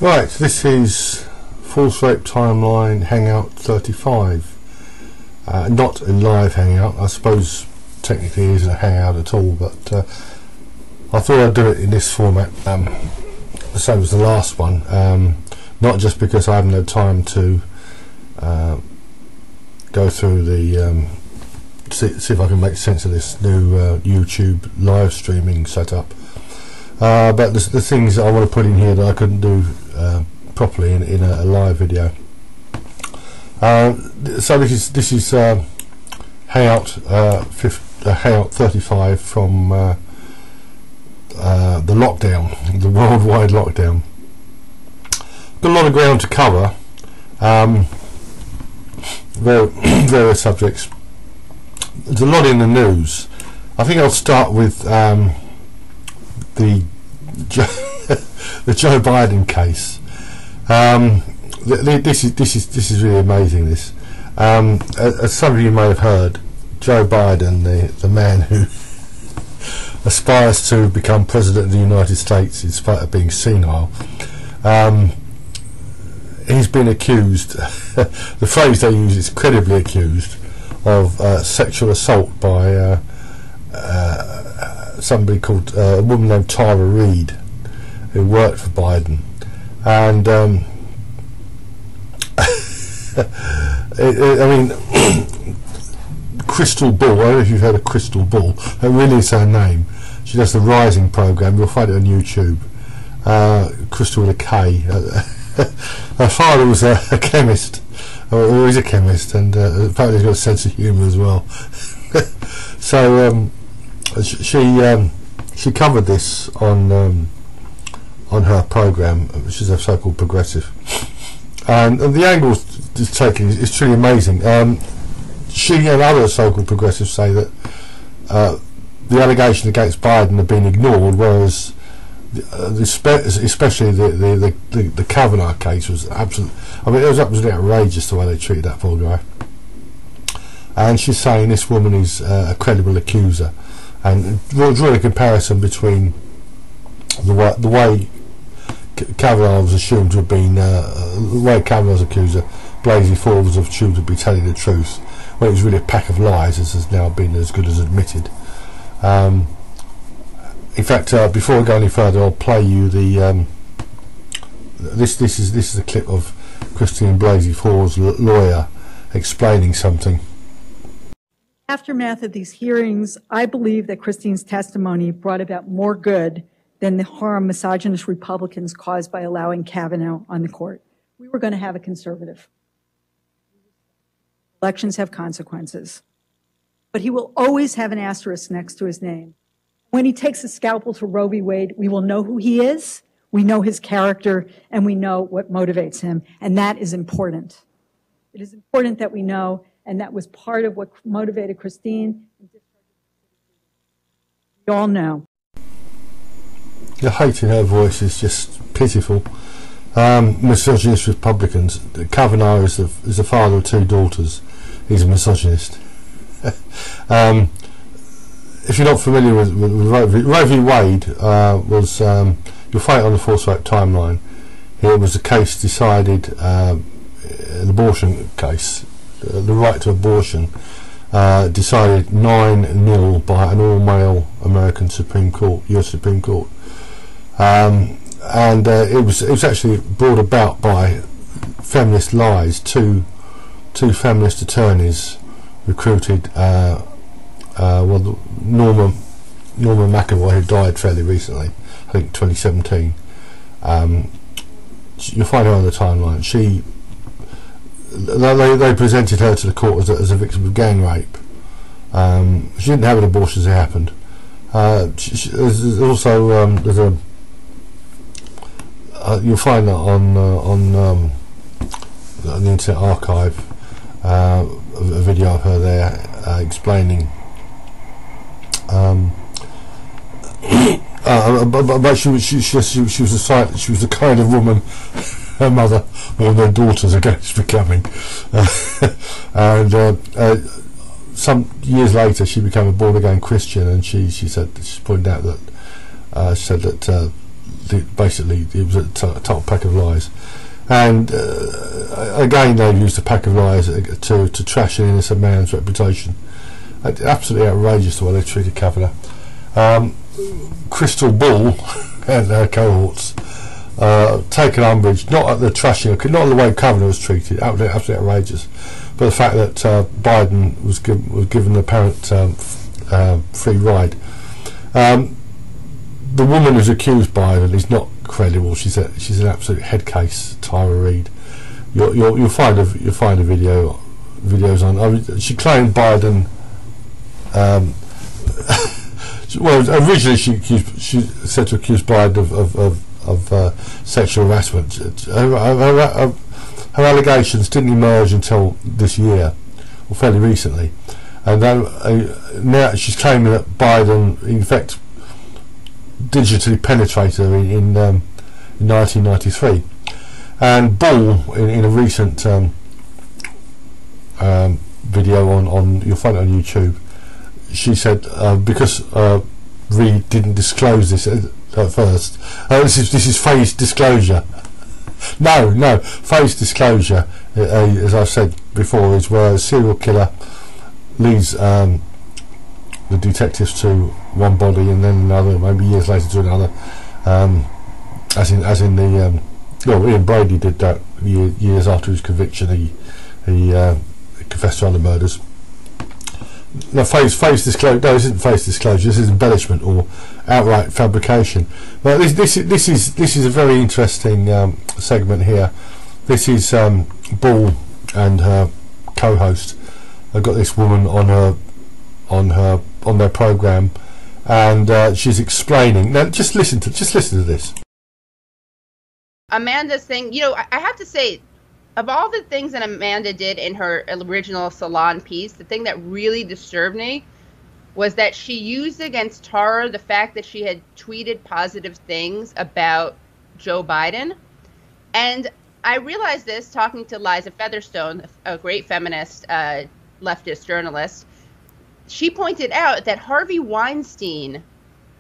Right, this is False Rape Timeline Hangout 35. Not a live hangout, I suppose technically it isn't a hangout at all, but I thought I'd do it in this format, the same as the last one, not just because I haven't had time to go through the see if I can make sense of this new YouTube live streaming setup, but the things that I want to put in here that I couldn't do properly in a live video. So this is hangout 35 from the lockdown, the worldwide lockdown. Got a lot of ground to cover, various subjects. There's a lot in the news. I think I'll start with the Joe Biden case. This is really amazing. This, as some of you may have heard, Joe Biden, the man who aspires to become president of the United States in spite of being senile, he's been accused. The phrase they use is credibly accused of sexual assault by somebody called a woman named Tara Reade, who worked for Biden, and I mean, Crystal Ball, I don't know if you've heard of Crystal Ball, that really is her name. She does the Rising programme, you'll find it on YouTube. Crystal with a K. Her father was a chemist, or is a chemist, and apparently he's got a sense of humour as well. So she covered this on her programme, which is a so-called progressive, and the angle it's taken is truly amazing. She and other so-called progressives say that the allegation against Biden had been ignored, whereas especially the Kavanaugh case was absolutely, I mean, it was absolutely outrageous the way they treated that poor guy. And she's saying this woman is a credible accuser, and drawing a comparison between the way Kavanaugh was assumed to have been, the way Kavanaugh's accuser, Blasey Ford, was assumed to be telling the truth, when it was really a pack of lies, as has now been as good as admitted. In fact, before we go any further, I'll play you the this is a clip of Christine Blasey Ford's lawyer explaining something. Aftermath of these hearings, I believe that Christine's testimony brought about more good than the harm misogynist Republicans caused by allowing Kavanaugh on the court. We were going to have a conservative. Elections have consequences, but he will always have an asterisk next to his name. When he takes a scalpel to Roe v. Wade, we will know who he is, we know his character, and we know what motivates him, and that is important. It is important that we know, and that was part of what motivated Christine. We all know. The hate in her voice is just pitiful. Misogynist Republicans. Kavanaugh is the father of two daughters. He's a misogynist. If you're not familiar with Roe v. Wade, was you'll find it on the False Rape Timeline. It was a case decided, an abortion case, the right to abortion, decided 9-0 by an all-male American Supreme Court, US Supreme Court. And it was actually brought about by feminist lies. Two feminist attorneys recruited Norma McCorvey, who died fairly recently, I think 2017. You'll find her on the timeline. They presented her to the court as a victim of gang rape. She didn't have an abortion as it happened. There's also there's a you'll find that on the Internet Archive, a video of her there explaining. But she was the kind of woman her mother or their daughters are going to be becoming. And some years later, she became a born-again Christian, and she pointed out that she said that basically it was a total pack of lies. And again, they've used a pack of lies to trash an innocent man's reputation. Absolutely outrageous the way they treated Kavanagh. Crystal Ball and her cohorts taken umbrage not at the trashing, not at the way Kavanagh was treated, absolutely outrageous, but the fact that Biden was given the apparent free ride. The woman who's accused Biden is not credible. She's an absolute head case. Tara Reade. You'll find a videos on. She claimed Biden. Well, originally she said to accuse Biden of sexual harassment. Her allegations didn't emerge until this year, or fairly recently, and then now she's claiming that Biden, in fact, digitally penetrated her in 1993. And Ball, in a recent video on you'll find it on YouTube, she said because Reade didn't disclose this at first. This is phased disclosure. No, phased disclosure, as I've said before, is where a serial killer leads the detectives to one body and then another, maybe years later to another. As in the Ian Brady did that years after his conviction. He confessed to other murders. No, phase disclosure. No, this isn't phase disclosure. This is embellishment or outright fabrication. But this is a very interesting segment here. This is Ball and her co-host. I've got this woman on their program, and she's explaining. Now, just listen to this. Amanda's thing. I have to say, of all the things that Amanda did in her original Salon piece, the thing that really disturbed me was that she used against Tara the fact that she had tweeted positive things about Joe Biden. And I realized this talking to Liza Featherstone, a great feminist leftist journalist. She pointed out that Harvey Weinstein,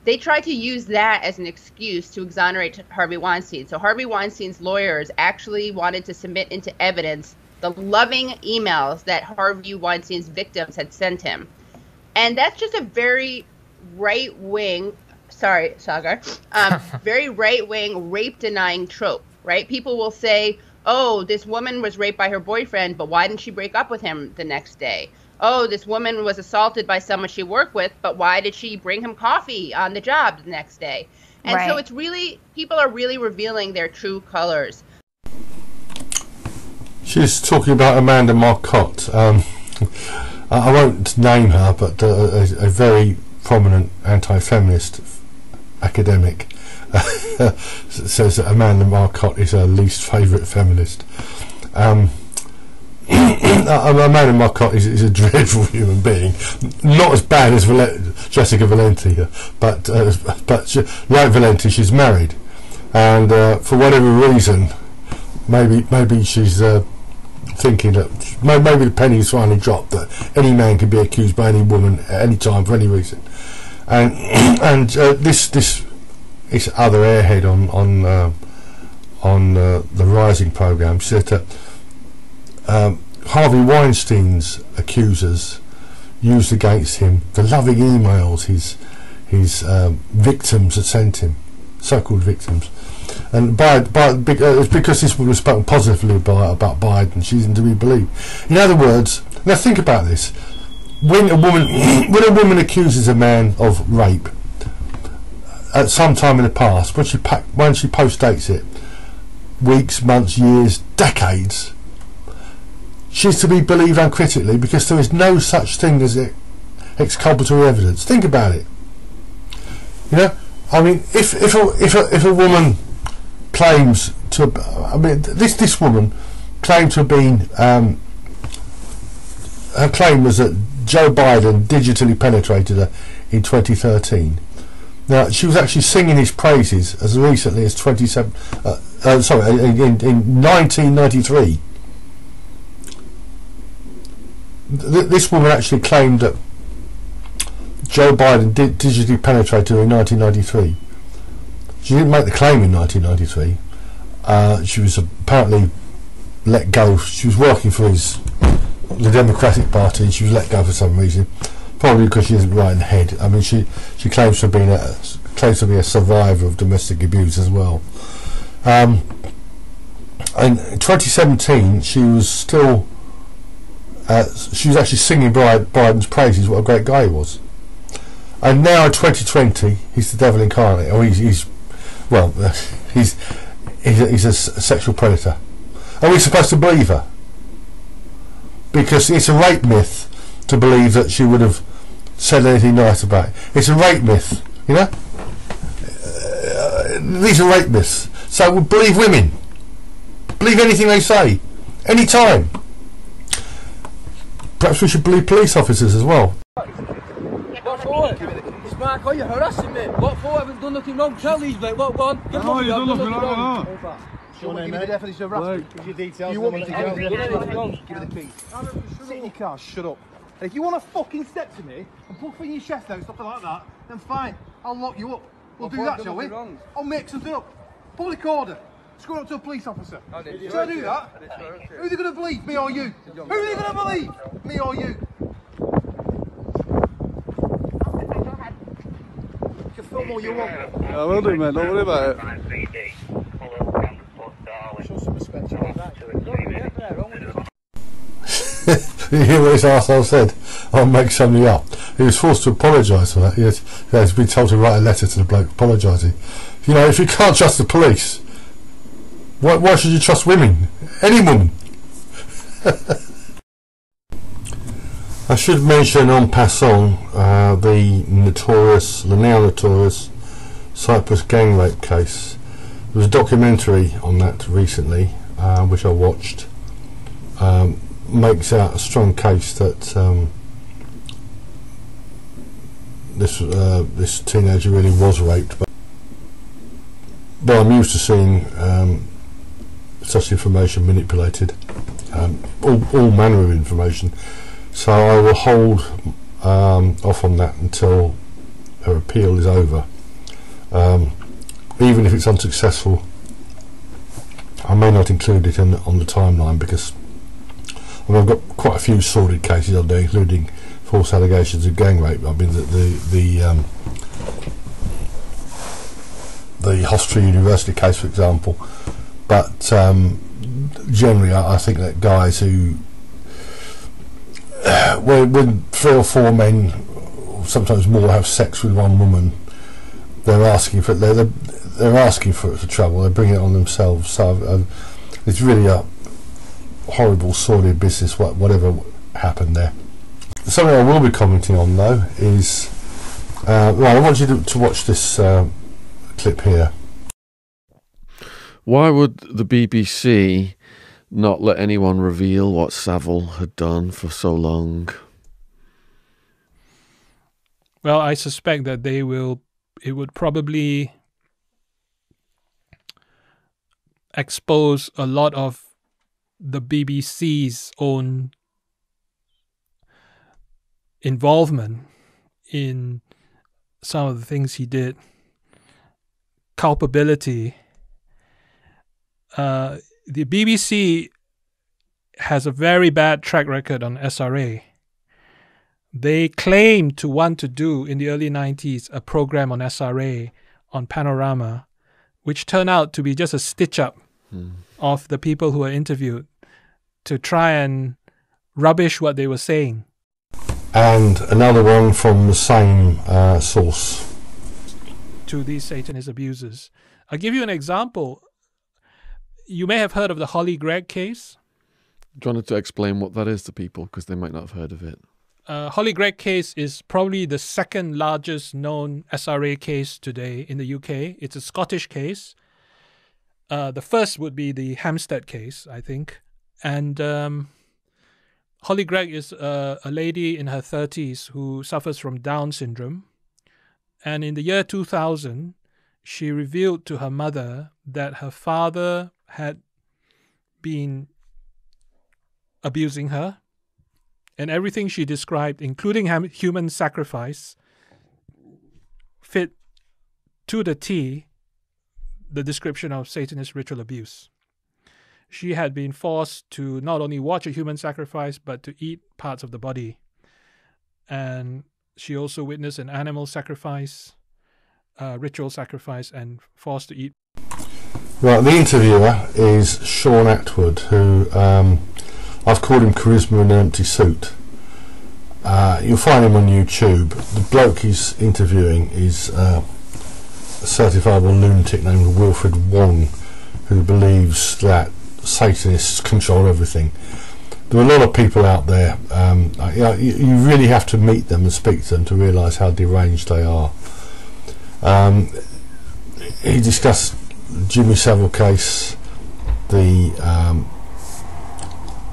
they tried to use that as an excuse to exonerate Harvey Weinstein. So Harvey Weinstein's lawyers actually wanted to submit into evidence the loving emails that Harvey Weinstein's victims had sent him. And that's just a very right-wing, sorry, Sagar, very right-wing rape-denying trope, right? People will say, oh, this woman was raped by her boyfriend, but why didn't she break up with him the next day? Oh, this woman was assaulted by someone she worked with, but why did she bring him coffee on the job the next day? And so it's really, people are really revealing their true colors. She's talking about Amanda Marcotte. I won't name her, but a very prominent anti-feminist academic says that Amanda Marcotte is her least favourite feminist. Amanda Marcotte is a dreadful human being, not as bad as Jessica Valenti, but like Valenti, she's married, and for whatever reason, maybe she's thinking that maybe the penny's finally dropped that any man can be accused by any woman at any time for any reason, and this other airhead on the Rising programme said that Harvey Weinstein's accusers used against him the loving emails his victims had sent him, so-called victims, and it's because this woman was spoken positively about Biden, she isn't to be believed. In other words, now think about this: when a woman accuses a man of rape at some time in the past, when she post-dates it, weeks, months, years, decades, she's to be believed uncritically because there is no such thing as exculpatory evidence. Think about it. I mean, if a woman claims to, this woman claimed to have been, her claim was that Joe Biden digitally penetrated her in 2013. Now, she was actually singing his praises as recently as in 1993. This woman actually claimed that Joe Biden digitally penetrated her in 1993. She didn't make the claim in 1993. She was apparently let go. She was working for the Democratic Party, and she was let go for some reason, probably because she isn't right in the head. I mean, she claims to be a survivor of domestic abuse as well. And in 2017, she was still she was actually singing Biden's praises, what a great guy he was. And now in 2020, he's the devil incarnate. Or he's a sexual predator. Are we supposed to believe her? Because it's a rape myth to believe that she would have said anything nice about it. It's a rape myth, you know? These are rape myths. So we'll believe women. Believe anything they say. Any time. Perhaps we should believe police officers as well. What for? It's Mark, you're harassing me. What for? I haven't done nothing wrong. Tell these, mate. What, go on. You've done nothing wrong. Show me the definition of harassment. Give your details. You want me to go? Give me the keys. Sit in your car, shut up. And if you want to fucking step to me and puff in your chest out, something like that, then fine. I'll lock you up. We'll do that, shall we? I'll make something up. Public order. Screw up to a police officer. Shall I do that? Who are they going to believe? Me or you? Who are they going to believe? Me or you? You can film all you want. I will do, mate. Don't worry about it. Show some respect to that. You hear what his arsehole said? I'll make something up. He was forced to apologise for that. He has been told to write a letter to the bloke apologising. You know, if you can't trust the police, why should you trust women? Any woman. I should mention en passant the now notorious Cyprus gang rape case. There was a documentary on that recently, which I watched. Makes out a strong case that this teenager really was raped. But I'm used to seeing such information manipulated, all manner of information. So I will hold off on that until her appeal is over. Even if it's unsuccessful, I may not include it on the timeline, because I've got quite a few sordid cases on there, including false allegations of gang rape. I mean, the Hofstra University case, for example. But generally, I think that guys who, when 3 or 4 men, sometimes more, have sex with one woman, they're asking for trouble. They're bringing it on themselves. So it's really a horrible, sordid business, whatever happened there. Something I will be commenting on, though, is I want you to watch this clip here. Why would the BBC not let anyone reveal what Savile had done for so long? Well, I suspect that it would probably expose a lot of the BBC's own involvement in some of the things he did. Culpability. The BBC has a very bad track record on SRA. They claimed to want to do, in the early 90s, a program on SRA on Panorama, which turned out to be just a stitch-up of the people who were interviewed to try and rubbish what they were saying. And another one from the same source. To these Satanist abusers. I'll give you an example. You may have heard of the Holly Gregg case. Do you want to explain what that is to people, because they might not have heard of it? Holly Gregg case is probably the second largest known SRA case today in the UK. It's a Scottish case. The first would be the Hampstead case, I think. And Holly Gregg is a lady in her 30s who suffers from Down syndrome. And in the year 2000, she revealed to her mother that her father had been abusing her. And everything she described, including human sacrifice, fit to the T the description of Satanist ritual abuse. She had been forced to not only watch a human sacrifice, but to eat parts of the body. And she also witnessed an animal sacrifice, ritual sacrifice, and forced to eat. Right, the interviewer is Sean Atwood, who I've called him Charisma in an Empty Suit. You'll find him on YouTube. The bloke he's interviewing is a certifiable lunatic named Wilfred Wong, who believes that Satanists control everything. There are a lot of people out there. You really have to meet them and speak to them to realise how deranged they are. He discussed Jimmy Savile case, the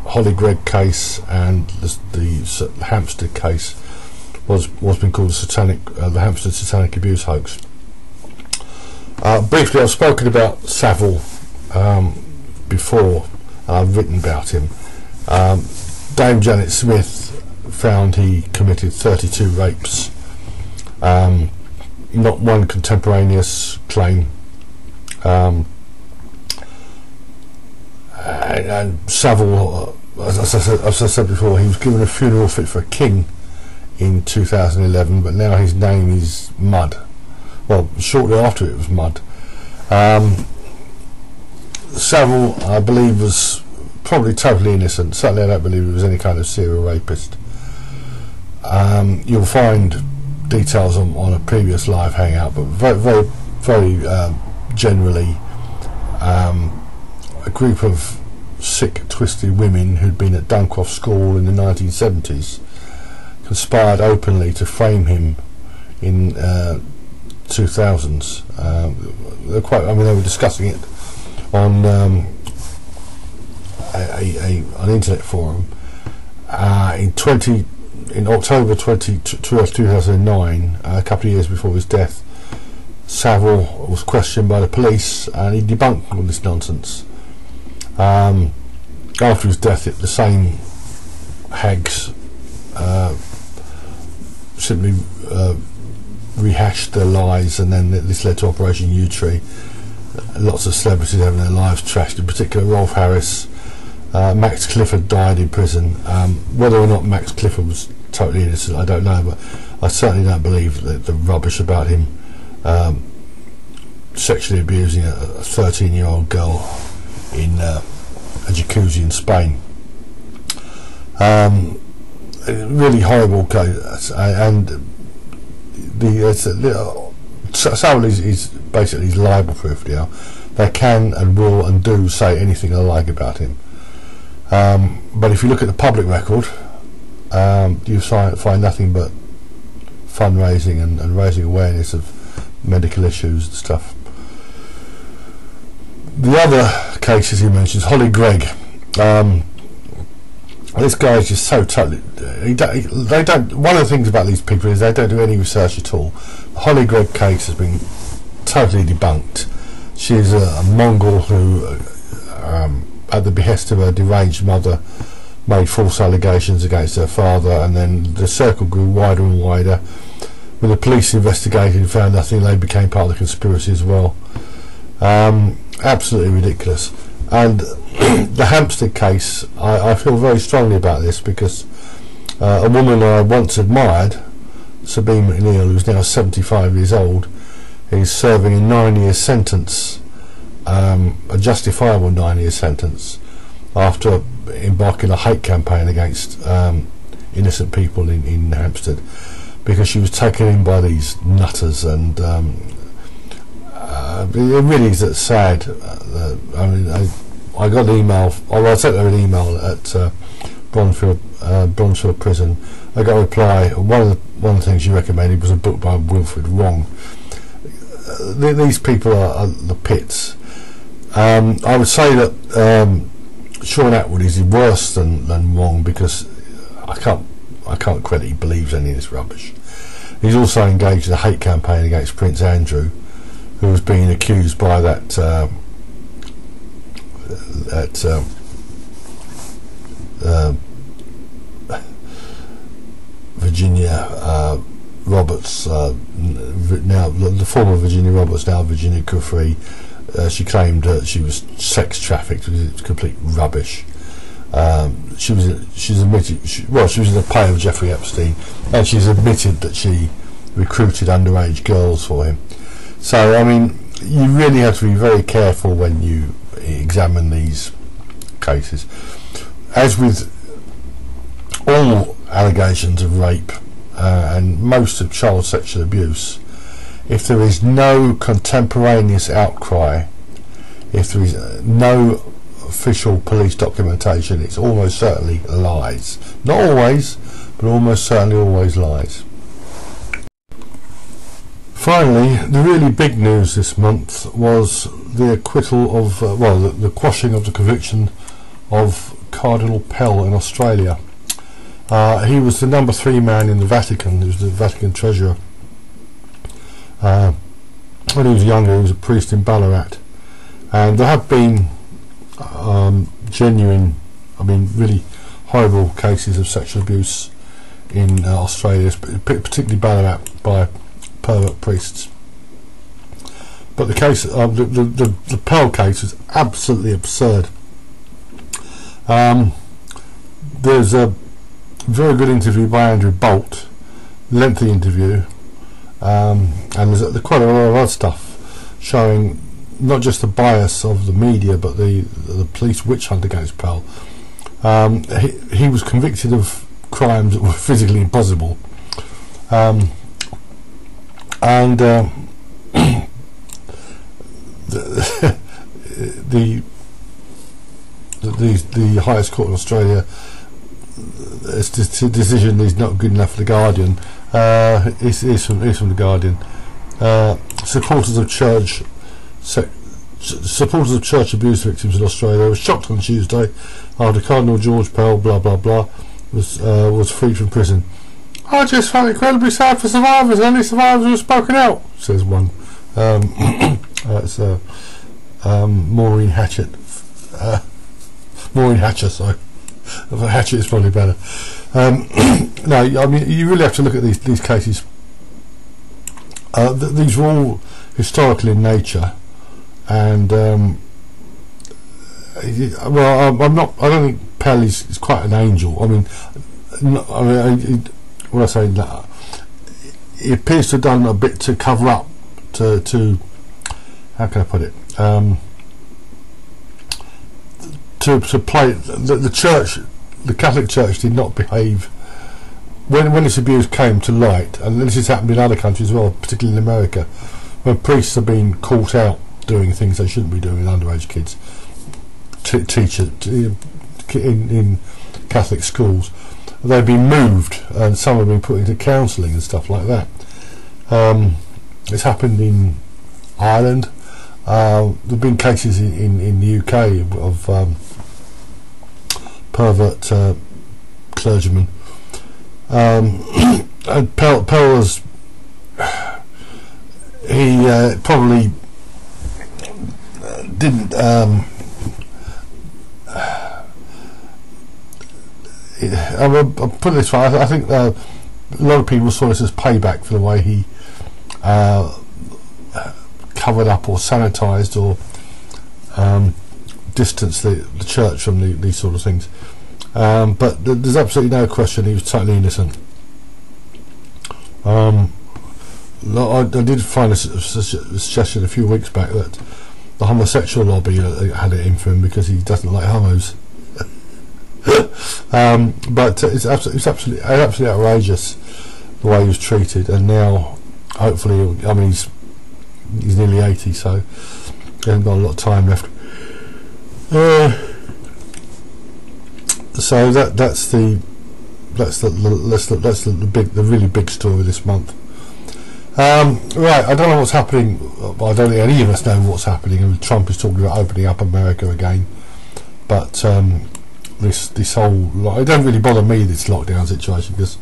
Holly Gregg case, and the Hampstead case, what's been called the Hampstead satanic abuse hoax. Briefly, I've spoken about Savile before, and I've written about him. Dame Janet Smith found he committed 32 rapes. Not one contemporaneous claim. And Savile, as I said before, he was given a funeral fit for a king in 2011, but now his name is mud. Well, shortly after it was mud. Savile, I believe, was probably totally innocent. Certainly I don't believe he was any kind of serial rapist. You'll find details on a previous live hangout, but very generally, a group of sick, twisted women who'd been at Duncroft School in the 1970s conspired openly to frame him in 2000s. They were discussing it on an internet forum in October 2009, a couple of years before his death. Savile was questioned by the police, and he debunked all this nonsense. After his death, the same hags simply rehashed their lies, and then this led to Operation U-Tree. Lots of celebrities having their lives trashed, in particular Rolf Harris. Max Clifford died in prison. Whether or not Max Clifford was totally innocent, I don't know, but I certainly don't believe the rubbish about him sexually abusing a 13-year-old girl in a jacuzzi in Spain. Really horrible case, and Savile is basically libel-proof now. They can and will and do say anything they like about him. But if you look at the public record, you find nothing but fundraising and raising awareness of medical issues and stuff. The other cases he mentions, Holly Gregg. This guy is just so totally. They don't. One of the things about these people is they don't do any research at all. The Holly Gregg case has been totally debunked. She's a Mongol who, at the behest of her deranged mother, made false allegations against her father, and then the circle grew wider and wider. When the police investigated and found nothing, they became part of the conspiracy as well. Absolutely ridiculous. And the Hampstead case, I feel very strongly about this, because a woman I once admired, Sabine McNeil, who's now 75 years old, is serving a 9-year sentence, a justifiable 9-year sentence, after embarking a hate campaign against innocent people in Hampstead, because she was taken in by these nutters. And it really is sad. I got an email, I sent her an email at Bronfield Prison. I got a reply. One of the things she recommended was a book by Wilfred Wong. These people are the pits. I would say that Sean Atwood is worse than Wong, because I can't credit he believes any of this rubbish. He's also engaged in a hate campaign against Prince Andrew, who was being accused by that Virginia Roberts, now the former Virginia Roberts, now Virginia Giuffre, she claimed that she was sex trafficked, which is complete rubbish. She's admitted she was in the pay of Jeffrey Epstein, and she's admitted that she recruited underage girls for him. So I mean, you really have to be very careful when you examine these cases. As with all allegations of rape and most of child sexual abuse, if there is no contemporaneous outcry, if there is no official police documentation, it's almost certainly lies. Not always, but almost certainly always lies. Finally, the really big news this month was the acquittal of, the quashing of the conviction of Cardinal Pell in Australia. He was the number 3 man in the Vatican. He was the Vatican treasurer. When he was younger, he was a priest in Ballarat, and there have been genuine, really horrible cases of sexual abuse in Australia, particularly Ballarat, by pervert priests. But the case, the Pell case, is absolutely absurd. There's a very good interview by Andrew Bolt, lengthy interview, and there's quite a lot of other stuff showing not just the bias of the media, but the police witch hunt against Pell. He was convicted of crimes that were physically impossible, and the highest court in Australia, this decision is not good enough for the Guardian. Is from the Guardian. Supporters of church abuse victims in Australia were shocked on Tuesday after Cardinal George Pell was freed from prison. I just found it incredibly sad for survivors, and only survivors who have spoken out, says one. That's Maureen Hatchet. Maureen Hatcher, sorry. Hatchet is probably better. No, you really have to look at these cases. These were all historical in nature, and I don't think Pell is quite an angel. When I say that, he appears to have done a bit to cover up to how can I put it? To play the church, the Catholic Church did not behave when this abuse came to light, and this has happened in other countries as well, particularly in America, when priests are being caught out doing things they shouldn't be doing with underage kids, teachers in Catholic schools. They've been moved, and some have been put into counselling and stuff like that. It's happened in Ireland. There have been cases in the UK of pervert clergymen. And Pell was, he probably didn't I'll put it this way, I think a lot of people saw this as payback for the way he covered up or sanitised or distanced the church from these sort of things. But there's absolutely no question he was totally innocent. I did find a suggestion a few weeks back that the homosexual lobby had it in for him because he doesn't like homos. But it's absolutely outrageous the way he was treated, and now hopefully, he's nearly 80, so he hasn't got a lot of time left. So that's the really big story this month. Right, I don't know what's happening. I don't think any of us know what's happening. And Trump is talking about opening up America again, but this whole it don't really bother me, this lockdown situation, because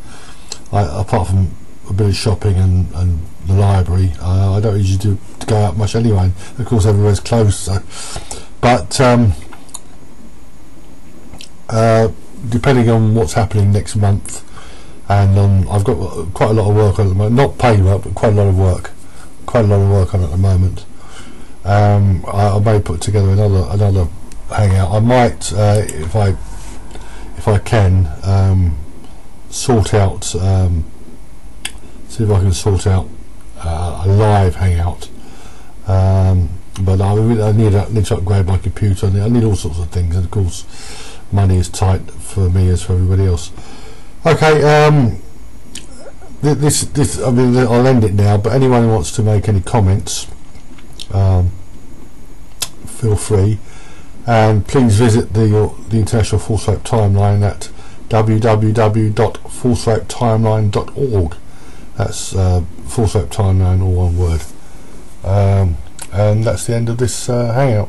apart from a bit of shopping and the library, I don't usually go out much anyway. Of course, everywhere's closed. So, but depending on what's happening next month, and I've got quite a lot of work on at the moment. Not paid work, but quite a lot of work on at the moment. I may put together another hangout. I might, if I can, sort out, see if I can sort out a live hangout. But I need to upgrade my computer. I need all sorts of things, and of course, money is tight for me as for everybody else. Okay, this I mean, I'll end it now. But anyone who wants to make any comments, feel free, and please visit the International Force-Rape Timeline at www.forcerapetimeline.org. That's Force-Rape Timeline, all one word. And that's the end of this hangout.